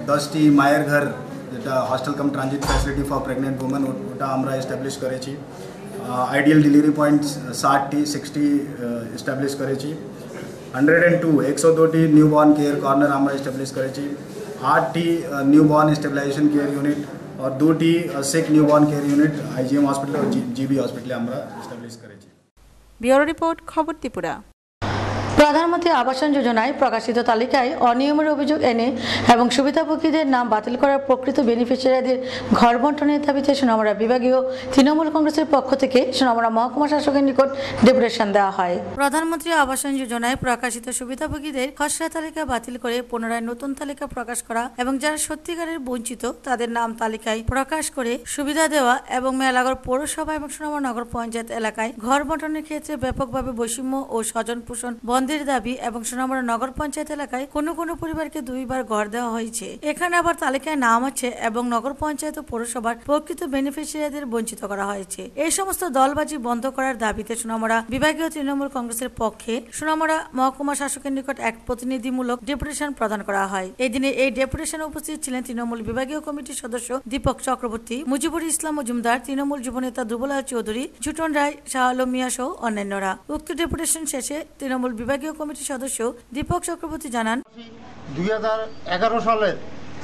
10টি মায়ের ঘর যেটা hostel cum transit facility for pregnant women ওটা আমরা এস্টাবলিশ করেছি। আইডিয়াল ডেলিভারি পয়েন্ট 60 এস্টাবলিশ করেছি। 102টি নিউবর্ন কেয়ার কর্নার আমরা এস্টাবলিশ করেছি। 8টি নিউবর্ন স্টেবিলাইজেশন কেয়ার ইউনিট और 2টি sick newborn care unit IGM hospital और GB হসপিটালে আমরা এস্টাবলিশ করেছি। ব্যুরো রিপোর্ট, খবর ত্রিপুরা। প্রধানমন্ত্রী আবাসন যোজনায় প্রকাশিত তালিকায় অনিয়মের অভিযোগ এনে এবং সুবিধাভোগীদের নাম বাতিল করার প্রকৃত বেনিফিশিয়ারিদের ঘর বণ্টনের দাবিতে সোনামুড়া বিভাগীয় তৃণমূল কংগ্রেসের পক্ষ থেকে সোনামুড়া মহকুমা শাসকের নিকট ডেপুটেশন দেওয়া হয়। প্রধানমন্ত্রী আবাসন যোজনায় প্রকাশিত সুবিধাভোগীদের খসড়া তালিকা বাতিল করে পুনরায় নতুন তালিকা প্রকাশ করা এবং যারা সত্যিকারের বঞ্চিত তাদের নাম তালিকায় প্রকাশ করে সুবিধা দেওয়া এবং মেলাগড় পৌরসভা এবং সোনামুড়া নগর পঞ্চায়েত এলাকায় ঘর বণ্টনের ক্ষেত্রে ব্যাপকভাবে বৈষম্য ও স্বজন পোষণ বন্ধের দাবি এবং সোনামুড়া নগর পঞ্চায়েত এলাকায় কোনো কোনো পরিবারকে 2 বার ঘর দেওয়া হয়েছে। এখানে আবার তালিকায় নাম আছে এবং নগর পঞ্চায়েত ও পৌরসভার প্রকৃত বেনিফিশিয়ারিদের বঞ্চিত করা হয়েছে। এই সমস্ত দলবাজি বন্ধ করার দাবিতে সোনামুড়া বিভাগীয় তৃণমূল কংগ্রেসের পক্ষে সোনামুড়া মহকুমা শাসকের নিকট এক প্রতিনিধিমূলক ডেপুটেশন প্রদান করা হয়। এই দিনে এই ডেপুটেশনে উপস্থিত ছিলেন তৃণমূল বিভাগীয় কমিটির সদস্য দীপক চক্রবর্তী, মুজিবুর ইসলাম মজুমদার, তৃণমূল যুবনেতা দুবলাল চৌধুরী, জুটন রায়, শাহ আলম মিয়া সহ অন্যান্যরা। উক্ত ডেপুটেশন শেষে তৃণমূল বিভাগীয় কমিটির সদস্য দীপক চক্রবর্তী জানান, 2011 সালে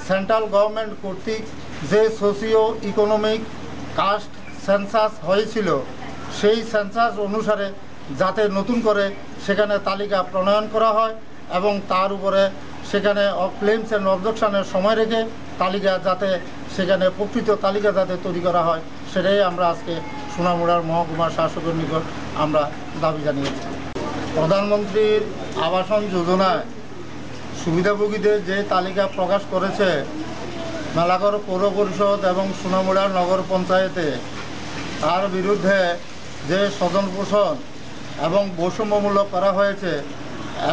সেন্ট্রাল গভর্নমেন্ট কর্তৃক যে সোশিও ইকোনমিক কাস্ট সেন্সাস হয়েছিল সেই সেন্সাস অনুসারে যাতে নতুন করে সেখানে তালিকা প্রণয়ন করা হয় এবং তার উপরে সেখানে ক্লেমস অ্যান্ড অবজেকশনের সময় রেখে তালিকা যাতে সেখানে প্রকৃত তালিকা যাতে তৈরি করা হয় সেটাই আমরা আজকে সোনামুড়ার মহকুমা শাসকের নিকট আমরা দাবি জানিয়েছি। প্রধানমন্ত্রীর আবাসন যোজনায় সুবিধাভোগীদের যে তালিকা প্রকাশ করেছে মেলাঘর পৌর পরিষদ এবং সোনামুড়া নগর পঞ্চায়েতে, তার বিরুদ্ধে যে স্বজন পোষণ এবং বৈষম্যমূলক করা হয়েছে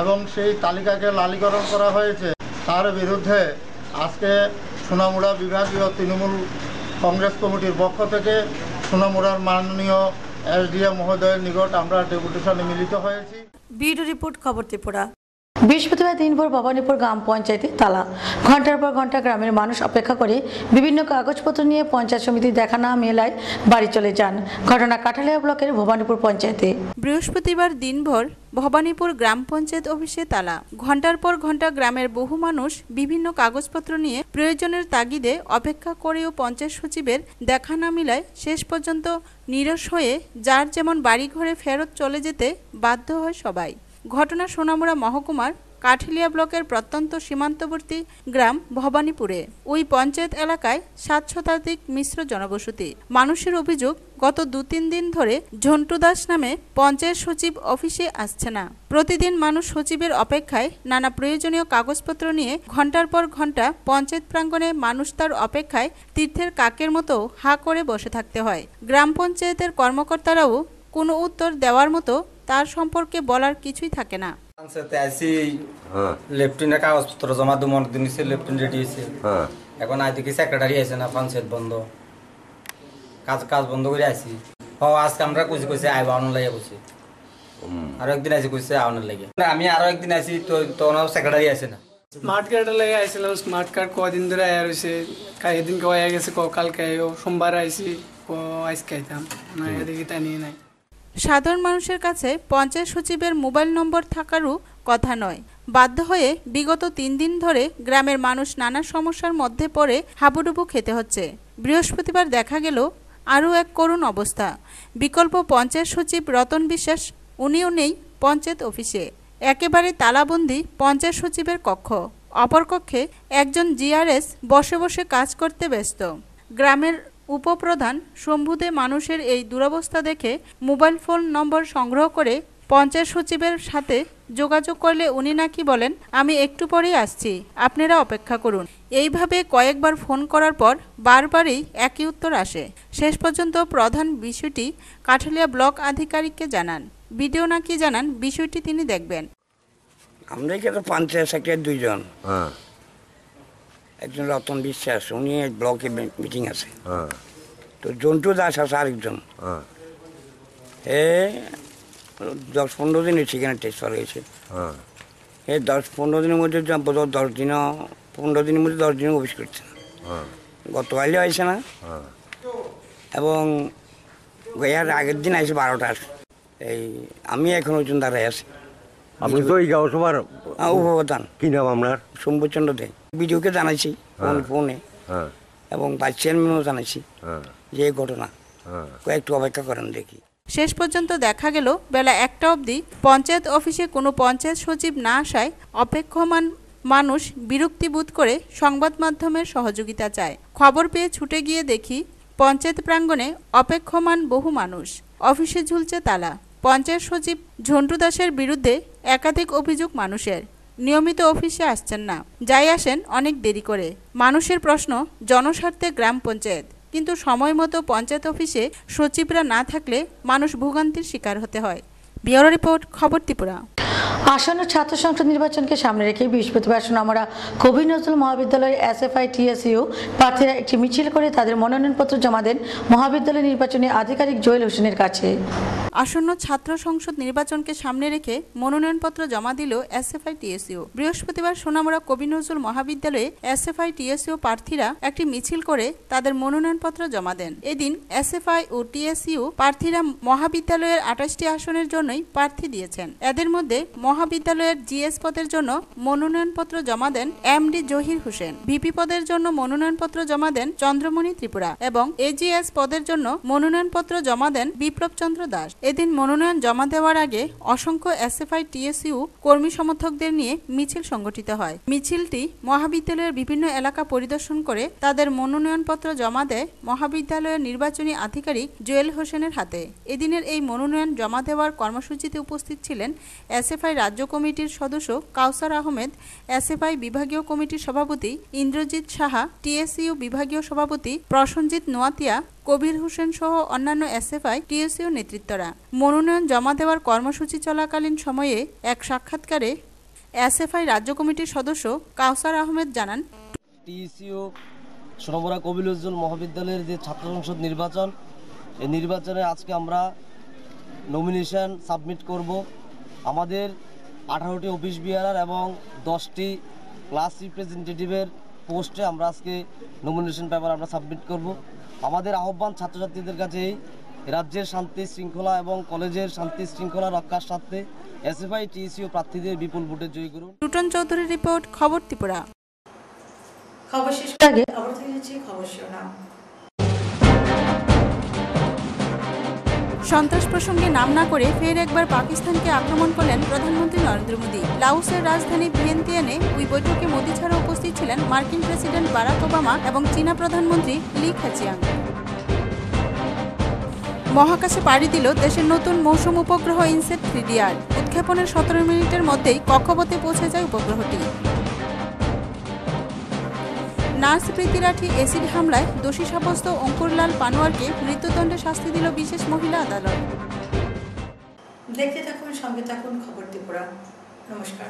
এবং সেই তালিকাকে লালীকরণ করা হয়েছে, তার বিরুদ্ধে আজকে সোনামুড়া বিভাগীয় তৃণমূল কংগ্রেস কমিটির পক্ষ থেকে সোনামুড়ার মাননীয় এসডিএম মহোদয়ের নিকট আমরা ডেপুটেশনে মিলিত হয়েছি। বিউরো রিপোর্ট, খবর ত্রিপুরা। বৃহস্পতিবার দিনভর ভবানীপুর গ্রাম পঞ্চায়েতে তালা। ঘন্টার পর ঘন্টা গ্রামের মানুষ অপেক্ষা করে বিভিন্ন কাগজপত্র নিয়ে পঞ্চায়েত সমিতি দেখা না মেলায় বাড়ি চলে যান। ঘটনা কাঠালিয়া ব্লকের ভবানীপুর পঞ্চায়েতে। বৃহস্পতিবার দিনভর ভবানীপুর গ্রাম পঞ্চায়েত অফিসে তালা। ঘন্টার পর ঘন্টা গ্রামের বহু মানুষ বিভিন্ন কাগজপত্র নিয়ে প্রয়োজনের তাগিদে অপেক্ষা করেও পঞ্চায়েত সচিবের দেখা না মিলায় শেষ পর্যন্ত নিরস হয়ে যার যেমন বাড়িঘরে ফেরত চলে যেতে বাধ্য হয় সবাই। ঘটনা সোনামুড়া মহকুমার কাঠালিয়া ব্লকের প্রত্যন্ত সীমান্তবর্তী গ্রাম ভবানীপুরে। ওই পঞ্চায়েত এলাকায় 7 শতাধিক মিশ্র জনবসতি। মানুষের অভিযোগ, গত 2-3 দিন ধরে ঝন্টু দাস নামে পঞ্চায়েত সচিব অফিসে আসছে না। প্রতিদিন মানুষ সচিবের অপেক্ষায় নানা প্রয়োজনীয় কাগজপত্র নিয়ে ঘন্টার পর ঘন্টা পঞ্চায়েত প্রাঙ্গণে মানুষ তার অপেক্ষায় তীর্থের কাকের মতো হা করে বসে থাকতে হয়। গ্রাম পঞ্চায়েতের কর্মকর্তারাও কোনো উত্তর দেওয়ার মতো তার সম্পর্কে বলার কিছুই থাকে না। লেফটেন্টের কাগজপত্র জমা দু মনে দিন লেফটেন্ট রেডি হয়েছে, এখন আইদিকে সেক্রেটারি আছে না, পঞ্চায়েত বন্ধ, কাজ বন্ধ করে আসি। আজকে আমরা কইছি আইব আউনের লাগে বসে, আরো একদিন আসি কইছে আউনের লাগে, আমি আরো একদিন আসি তো সেক্রেটারি আছে না। স্মার্ট কার্ডের লাগে আইছিলাম, স্মার্ট কার্ড কদিন ধরে আয়া রয়েছে, এদিন আয়া গেছে, কালকে সোমবার আইসি, আজকে আইতাম না, এদিকে তাই নিয়ে নাই। সাধারণ মানুষের কাছে পঞ্চায়েত সচিবের মোবাইল নম্বর থাকারও কথা নয়। বাধ্য হয়ে বিগত 3 দিন ধরে গ্রামের মানুষ নানা সমস্যার মধ্যে পড়ে হাবুডুবু খেতে হচ্ছে। বৃহস্পতিবার দেখা গেল আরও এক করুণ অবস্থা। বিকল্প পঞ্চায়েত সচিব রতন বিশ্বাস, উনিও নেই পঞ্চায়েত অফিসে। একেবারে তালাবন্দি পঞ্চায়েত সচিবের কক্ষ। অপর কক্ষে একজন জিআরএস বসে বসে কাজ করতে ব্যস্ত। গ্রামের উপপ্রধান শম্ভুদে মানুষের এই দুরবস্থা দেখে মোবাইল ফোন নম্বর সংগ্রহ করে পঞ্চায়েত সচিবের সাথে যোগাযোগ করলে উনি নাকি বলেন, আমি একটু পরেই আসছি, আপনারা অপেক্ষা করুন। এইভাবে কয়েকবার ফোন করার পর বারবারই একই উত্তর আসে। শেষ পর্যন্ত প্রধান বিষয়টি কাঠালিয়া ব্লক আধিকারিককে জানান। ভিডিও নাকি জানান বিষয়টি তিনি দেখবেন। আমরা এখানে পঞ্চায়েত সেক্রেটারি 2 জন, একজন রতন বিশ্বাস, উনি ব্লকে মিটিং আছে, তো জন্টু দাস আছে আরেকজন। 10-15 দিনের সেখানে ট্রান্সফার হয়েছে। 10-15 দিনের মধ্যে 15 দিনের মধ্যে 10 দিন অফিস করছে না, গতকালও আইসে না, এবং এর আগের দিন আইসে 12টা। এই আমি এখন ওই জন্য দাঁড়াই আছি। আপনি তো এই গাঁও সবার উপপ্রধান। কি নাম আপনার? শম্ভুচন্দ্র দে। ভিডিওকে জানাইছি ফোনে, এবং ভাইস চেয়ারম্যানও জানাইছি যে এই ঘটনা, একটু অপেক্ষা করেন দেখি। শেষ পর্যন্ত দেখা গেল বেলা 1টা অবধি পঞ্চায়েত অফিসে কোনো পঞ্চায়েত সচিব না আসায় অপেক্ষমান মানুষ বিরক্তি বোধ করে সংবাদ মাধ্যমের সহযোগিতা চায়। খবর পেয়ে ছুটে গিয়ে দেখি পঞ্চায়েত প্রাঙ্গণে অপেক্ষমান বহু মানুষ। অফিসে ঝুলছে তালা। পঞ্চায়েত সচিব ঝন্টু দাসের বিরুদ্ধে একাধিক অভিযোগ মানুষের। নিয়মিত অফিসে আসছেন না, যাই আসেন অনেক দেরি করে। মানুষের প্রশ্ন, জনস্বার্থে গ্রাম পঞ্চায়েত, কিন্তু সময় মতো পঞ্চায়েত অফিসে সচিবরা না থাকলে মানুষ ভোগান্তির শিকার হতে হয়। ব্যুরো রিপোর্ট, খবর ত্রিপুরা। আসন্ন ছাত্র সংসদ নির্বাচনকে সামনে রেখে বৃহস্পতিবার সোনামুড়া কবি নজরুল মহাবিদ্যালয়ের এসএফআই টিএসইউ প্রার্থীরা একটি মিছিল করে তাদের মনোনয়নপত্র জমা দেন মহাবিদ্যালয় নির্বাচনী আধিকারিক জোয়েল হোসেনের কাছে। আসন্ন ছাত্র সংসদ নির্বাচনকে সামনে রেখে মনোনয়নপত্র জমা দিল এসএফআই টিএসইউ। বৃহস্পতিবার সোনামুড়া কবি নজরুল মহাবিদ্যালয়ে এসএফআই টিএসইউ প্রার্থীরা একটি মিছিল করে তাদের মনোনয়নপত্র জমা দেন। এদিন এসএফআই ও টিএসইউ প্রার্থীরা মহাবিদ্যালয়ের 28টি আসনের জন্যই প্রার্থী দিয়েছেন। এদের মধ্যে মহাবিদ্যালয়ের জিএস পদের জন্য মনোনয়নপত্র জমা দেন এমডি জহির হোসেন, ভিপি পদের জন্য মনোনয়নপত্র জমা দেন চন্দ্রমণি ত্রিপুরা এবং এজিএস পদের জন্য মনোনয়নপত্র জমা দেন বিপ্লব চন্দ্র দাস। এদিন মনোনয়ন জমা দেওয়ার আগে অসংখ্য এসএফআই টিএসইউ কর্মী সমর্থকদের নিয়ে মিছিল সংগঠিত হয়। মিছিলটি মহাবিদ্যালয়ের বিভিন্ন এলাকা পরিদর্শন করে তাদের মনোনয়নপত্র জমা দেয় মহাবিদ্যালয়ের নির্বাচনী আধিকারিক জোয়েল হোসেনের হাতে। এদিনের এই মনোনয়ন জমা দেওয়ার কর্মসূচিতে উপস্থিত ছিলেন এসএফআই রাজ্য কমিটির সদস্য কাউসার আহমেদ, এসএফআই বিভাগীয় কমিটির সভাপতি ইন্দ্রজিৎ সাহা, টিএসইউ বিভাগীয় সভাপতি প্রসঞ্জিৎ নোয়াতিয়া, কবির হোসেন সহ অন্যান্য এসএফআই টিএসইউ নেতৃত্বরা। মনোনয়ন জমা দেওয়ার কর্মসূচি চলাকালীন সময়ে এক সাক্ষাৎকারে এসএফআই রাজ্য কমিটির সদস্য কাউসার আহমেদ জানান, টিএসইউ সোনামুড়া কবি নজরুল মহাবিদ্যালয়ের যে ছাত্র সংসদ নির্বাচন, এই নির্বাচনে আজকে আমরা নমিনেশন সাবমিট করব। আমাদের 18টি অফিস বিয়ারার এবং 10টি ক্লাস রিপ্রেজেন্টেটিভের পোস্টে আমরা আজকে নমিনেশন পেপার আমরা সাবমিট করব। আমাদের আহ্বান ছাত্রছাত্রীদের কাছে রাজ্যের শান্তি শৃঙ্খলা এবং কলেজের শান্তি শৃঙ্খলা রক্ষার স্বার্থে এসএফআই টিএসইউ প্রার্থীদের বিপুল ভোটে জয়ী করুন। টুটন চৌধুরীর রিপোর্ট, খবর ত্রিপুরা। খবর শেষ আগে আবার থেকে যাচ্ছি খবর শিরোনাম। সন্ত্রাস প্রসঙ্গে নাম না করে ফের একবার পাকিস্তানকে আক্রমণ করলেন প্রধানমন্ত্রী নরেন্দ্র মোদী। লাওসের রাজধানী ভিয়েন্তিয়ানে ওই বৈঠকে মোদী ছাড়া উপস্থিত ছিলেন মার্কিন প্রেসিডেন্ট বারাক ওবামা এবং চীনা প্রধানমন্ত্রী লি কেচিয়াং। মহাকাশে পাড়ি দিল দেশের নতুন মৌসুম উপগ্রহ ইনসেট 3DR। উৎক্ষেপণের 17 মিনিটের মধ্যেই কক্ষপথে পৌঁছে যায় উপগ্রহটি। নার্স প্রীতি রাঠি এসিড হামলায় দোষী সাব্যস্ত অঙ্কুরলাল পানোয়ারকে মৃত্যুদণ্ডে শাস্তি দিল বিশেষ মহিলা আদালত। দেখতে থাকুন, সঙ্গে থাকুন খবর ত্রিপুরা। নমস্কার।